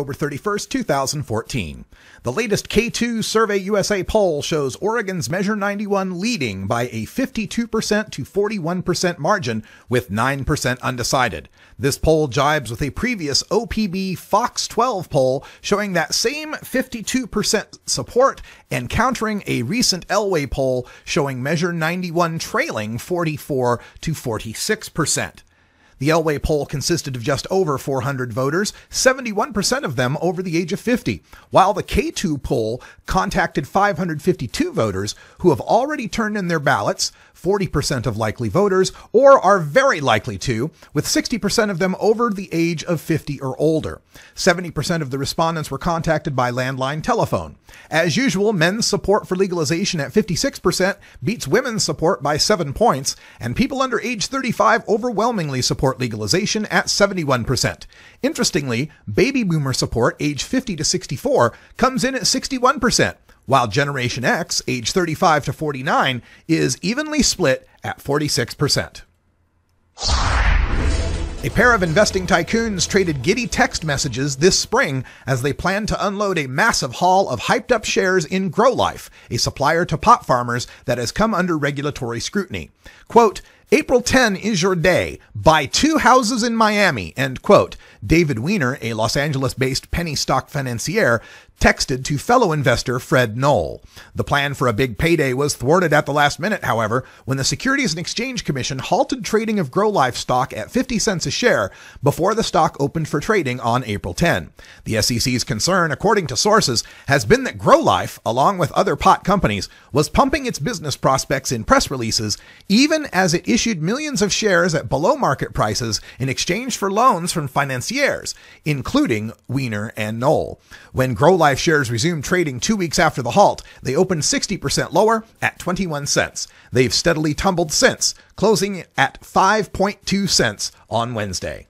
October 31st, 2014. The latest KATU Survey USA poll shows Oregon's Measure 91 leading by a 52% to 41% margin with 9% undecided. This poll jibes with a previous OPB Fox 12 poll showing that same 52% support and countering a recent Elway poll showing Measure 91 trailing 44 to 46%. The Elway poll consisted of just over 400 voters, 71% of them over the age of 50, while the KATU poll contacted 552 voters who have already turned in their ballots, 40% of likely voters, or are very likely to, with 60% of them over the age of 50 or older. 70% of the respondents were contacted by landline telephone. As usual, men's support for legalization at 56% beats women's support by 7 points, and people under age 35 overwhelmingly support legalization at 71%. Interestingly, baby boomer support age 50 to 64 comes in at 61%. While Generation X, age 35 to 49, is evenly split at 46%. A pair of investing tycoons traded giddy text messages this spring as they plan to unload a massive haul of hyped-up shares in GrowLife, a supplier to pot farmers that has come under regulatory scrutiny. Quote, April 10 is your day. Buy 2 houses in Miami, end quote. David Weiner, a Los Angeles-based penny stock financier, texted to fellow investor Fred Knoll. The plan for a big payday was thwarted at the last minute, however, when the Securities and Exchange Commission halted trading of GrowLife stock at 50 cents a share before the stock opened for trading on April 10. The SEC's concern, according to sources, has been that GrowLife, along with other pot companies, was pumping its business prospects in press releases, even as it issued millions of shares at below market prices in exchange for loans from financiers, including Weiner and Knoll. When GrowLife shares resumed trading 2 weeks after the halt, they opened 60% lower at 21 cents. They've steadily tumbled since, closing at 5.2 cents on Wednesday.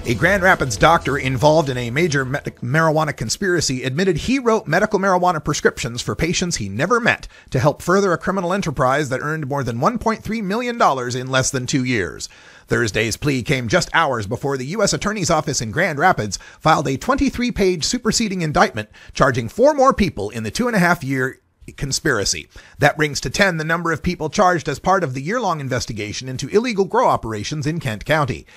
A Grand Rapids doctor involved in a major marijuana conspiracy admitted he wrote medical marijuana prescriptions for patients he never met to help further a criminal enterprise that earned more than $1.3 million in less than 2 years. Thursday's plea came just hours before the U.S. Attorney's Office in Grand Rapids filed a 23-page superseding indictment charging 4 more people in the 2.5-year conspiracy. That brings to 10 the number of people charged as part of the year-long investigation into illegal grow operations in Kent County.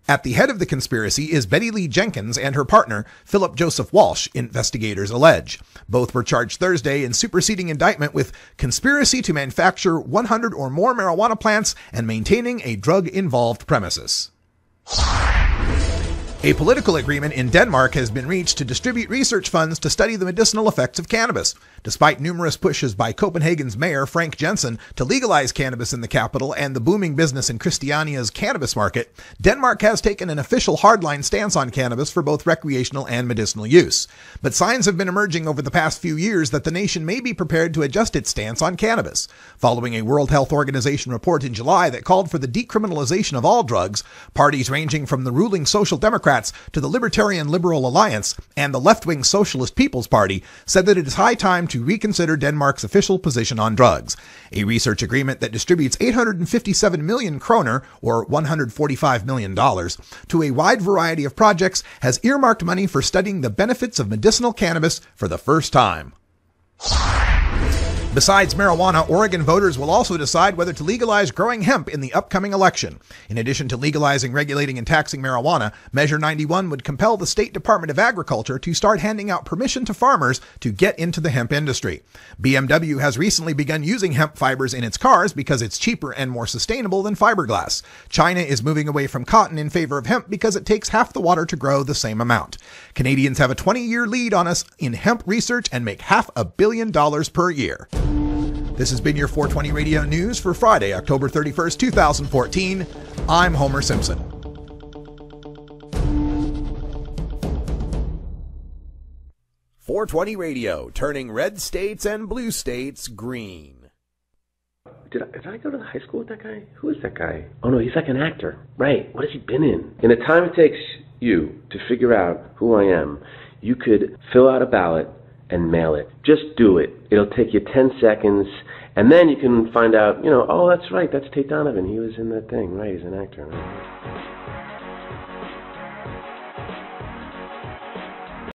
At the head of the conspiracy is Betty Lee Jenkins and her partner, Philip Joseph Walsh, investigators allege. Both were charged Thursday in superseding indictment with conspiracy to manufacture 100 or more marijuana plants and maintaining a drug-involved premises. A political agreement in Denmark has been reached to distribute research funds to study the medicinal effects of cannabis. Despite numerous pushes by Copenhagen's mayor, Frank Jensen, to legalize cannabis in the capital and the booming business in Christiania's cannabis market, Denmark has taken an official hardline stance on cannabis for both recreational and medicinal use. But signs have been emerging over the past few years that the nation may be prepared to adjust its stance on cannabis. Following a World Health Organization report in July that called for the decriminalization of all drugs, parties ranging from the ruling Social Democrats to the Libertarian Liberal Alliance and the left-wing Socialist People's Party said that it is high time to reconsider Denmark's official position on drugs. A research agreement that distributes 857 million kroner, or $145 million, to a wide variety of projects has earmarked money for studying the benefits of medicinal cannabis for the first time. Besides marijuana, Oregon voters will also decide whether to legalize growing hemp in the upcoming election. In addition to legalizing, regulating, and taxing marijuana, Measure 91 would compel the State Department of Agriculture to start handing out permission to farmers to get into the hemp industry. BMW has recently begun using hemp fibers in its cars because it's cheaper and more sustainable than fiberglass. China is moving away from cotton in favor of hemp because it takes half the water to grow the same amount. Canadians have a 20-year lead on us in hemp research and make $500 million per year. This has been your 420 Radio News for Friday, October 31st, 2014. I'm Homer Simpson. .420 Radio, turning red states and blue states green. Did I go to high school with that guy? Who is that guy? Oh no, he's like an actor. Right. What has he been in? In the time it takes you to figure out who I am, you could fill out a ballot and mail it. Just do it. It'll take you 10 seconds, and then you can find out, oh, that's right, that's Tate Donovan. He was in that thing. Right, he's an actor. Right?